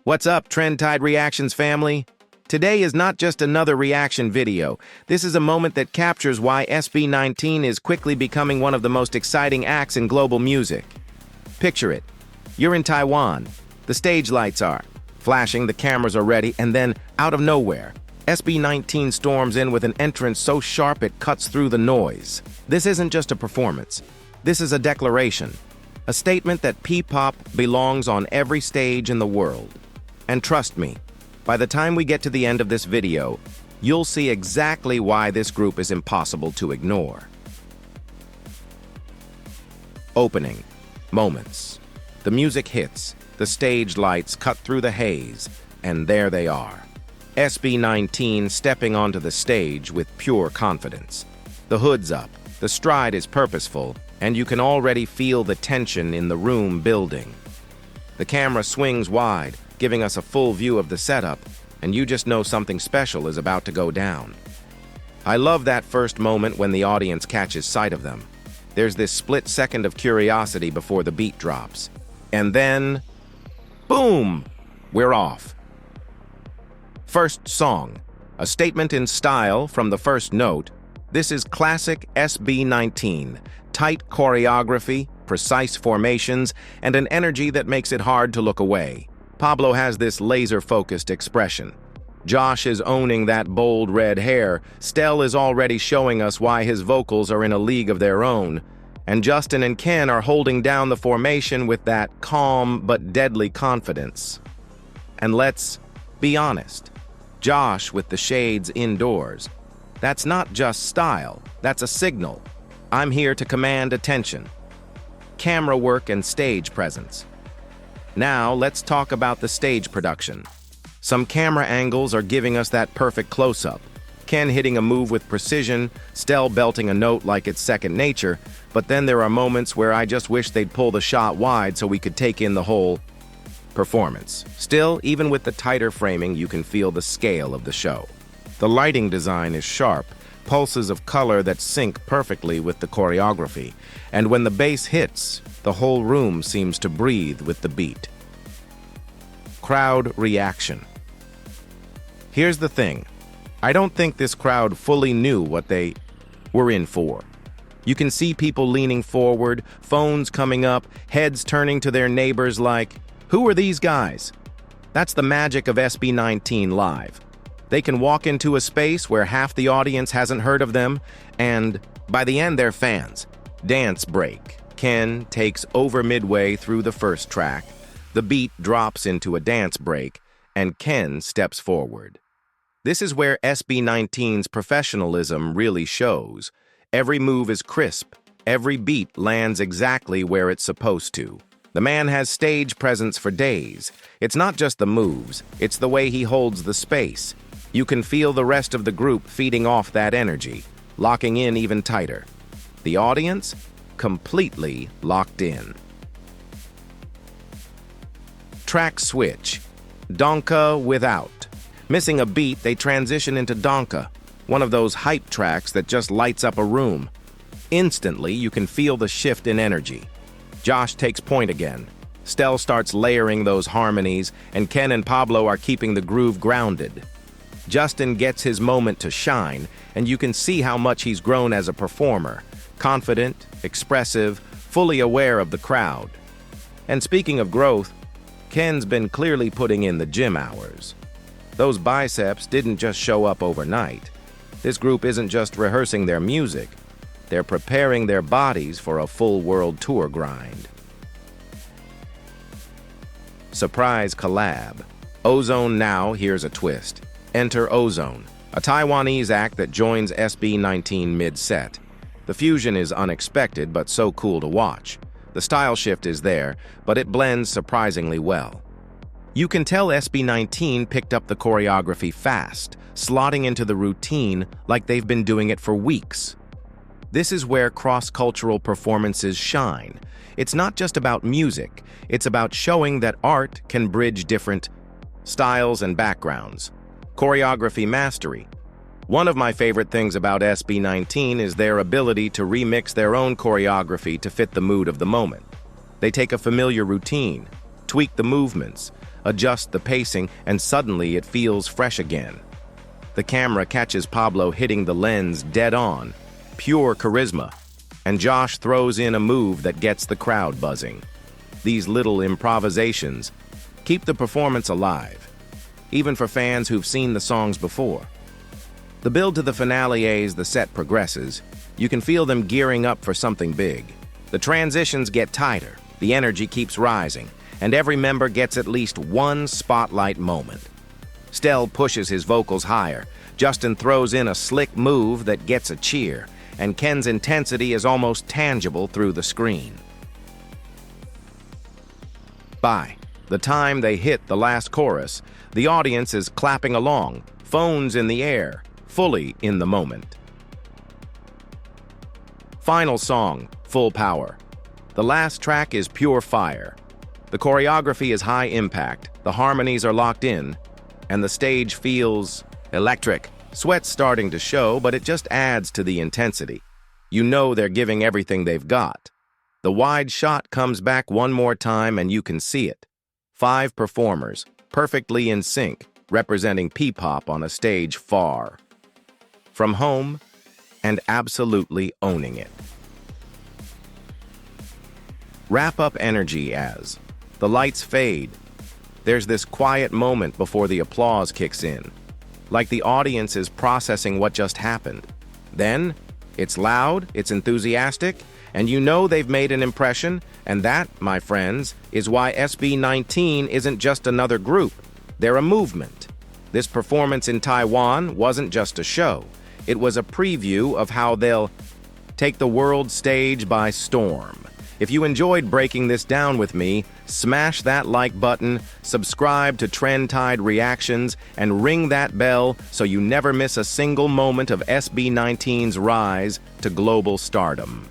What's up, TrendTideReactions family? Today is not just another reaction video. This is a moment that captures why SB19 is quickly becoming one of the most exciting acts in global music. Picture it. You're in Taiwan. The stage lights are flashing, the cameras are ready, and then, out of nowhere, SB19 storms in with an entrance so sharp it cuts through the noise. This isn't just a performance. This is a declaration. A statement that P-pop belongs on every stage in the world. And trust me, by the time we get to the end of this video, you'll see exactly why this group is impossible to ignore. Opening. Moments. The music hits, the stage lights cut through the haze, and there they are. SB19 stepping onto the stage with pure confidence. The hood's up, the stride is purposeful, and you can already feel the tension in the room building. The camera swings wide, giving us a full view of the setup, and you just know something special is about to go down. I love that first moment when the audience catches sight of them. There's this split second of curiosity before the beat drops. And then, boom! We're off. First song, a statement in style from the first note. This is classic SB19, tight choreography, precise formations, and an energy that makes it hard to look away. Pablo has this laser-focused expression. Josh is owning that bold red hair. Stell is already showing us why his vocals are in a league of their own. And Justin and Ken are holding down the formation with that calm but deadly confidence. And let's be honest, Josh with the shades indoors. That's not just style, that's a signal. I'm here to command attention. Camera work and stage presence. Now, let's talk about the stage production. Some camera angles are giving us that perfect close-up. Ken hitting a move with precision, Stell belting a note like it's second nature, but then there are moments where I just wish they'd pull the shot wide so we could take in the whole performance. Still, even with the tighter framing, you can feel the scale of the show. The lighting design is sharp, pulses of color that sync perfectly with the choreography, and when the bass hits, the whole room seems to breathe with the beat. Crowd reaction. Here's the thing. I don't think this crowd fully knew what they were in for. You can see people leaning forward, phones coming up, heads turning to their neighbors like, "Who are these guys?" That's the magic of SB19 Live. They can walk into a space where half the audience hasn't heard of them, and by the end they're fans. Dance break. Ken takes over midway through the first track. The beat drops into a dance break, and Ken steps forward. This is where SB19's professionalism really shows. Every move is crisp. Every beat lands exactly where it's supposed to. The man has stage presence for days. It's not just the moves, it's the way he holds the space. You can feel the rest of the group feeding off that energy, locking in even tighter. The audience? Completely locked in. Track switch. Donka without. Missing a beat, they transition into Donka, one of those hype tracks that just lights up a room. Instantly, you can feel the shift in energy. Josh takes point again. Stell starts layering those harmonies, and Ken and Pablo are keeping the groove grounded. Justin gets his moment to shine, and you can see how much he's grown as a performer. Confident, expressive, fully aware of the crowd. And speaking of growth, Ken's been clearly putting in the gym hours. Those biceps didn't just show up overnight. This group isn't just rehearsing their music, they're preparing their bodies for a full world tour grind. Surprise collab. Ozone now here's a twist. Enter Ozone, a Taiwanese act that joins SB19 mid-set. The fusion is unexpected but so cool to watch. The style shift is there, but it blends surprisingly well. You can tell SB19 picked up the choreography fast, slotting into the routine like they've been doing it for weeks. This is where cross-cultural performances shine. It's not just about music, it's about showing that art can bridge different styles and backgrounds. Choreography mastery. One of my favorite things about SB19 is their ability to remix their own choreography to fit the mood of the moment. They take a familiar routine, tweak the movements, adjust the pacing, and suddenly it feels fresh again. The camera catches Pablo hitting the lens dead on, pure charisma, and Josh throws in a move that gets the crowd buzzing. These little improvisations keep the performance alive, even for fans who've seen the songs before. The build to the finale as the set progresses, you can feel them gearing up for something big. The transitions get tighter, the energy keeps rising, and every member gets at least one spotlight moment. Stel pushes his vocals higher, Justin throws in a slick move that gets a cheer, and Ken's intensity is almost tangible through the screen. By the time they hit the last chorus, the audience is clapping along, phones in the air, fully in the moment. Final song, Full Power. The last track is pure fire. The choreography is high impact, the harmonies are locked in, and the stage feels electric. Sweat's starting to show, but it just adds to the intensity. You know they're giving everything they've got. The wide shot comes back one more time and you can see it. 5 performers, perfectly in sync, representing P-pop on a stage far from home and absolutely owning it. Wrap up energy as the lights fade. There's this quiet moment before the applause kicks in, like the audience is processing what just happened. Then, it's loud, it's enthusiastic, and you know they've made an impression, and that, my friends, is why SB19 isn't just another group. They're a movement. This performance in Taiwan wasn't just a show. It was a preview of how they'll take the world stage by storm. If you enjoyed breaking this down with me, smash that like button, subscribe to TrendTideReactions, and ring that bell so you never miss a single moment of SB19's rise to global stardom.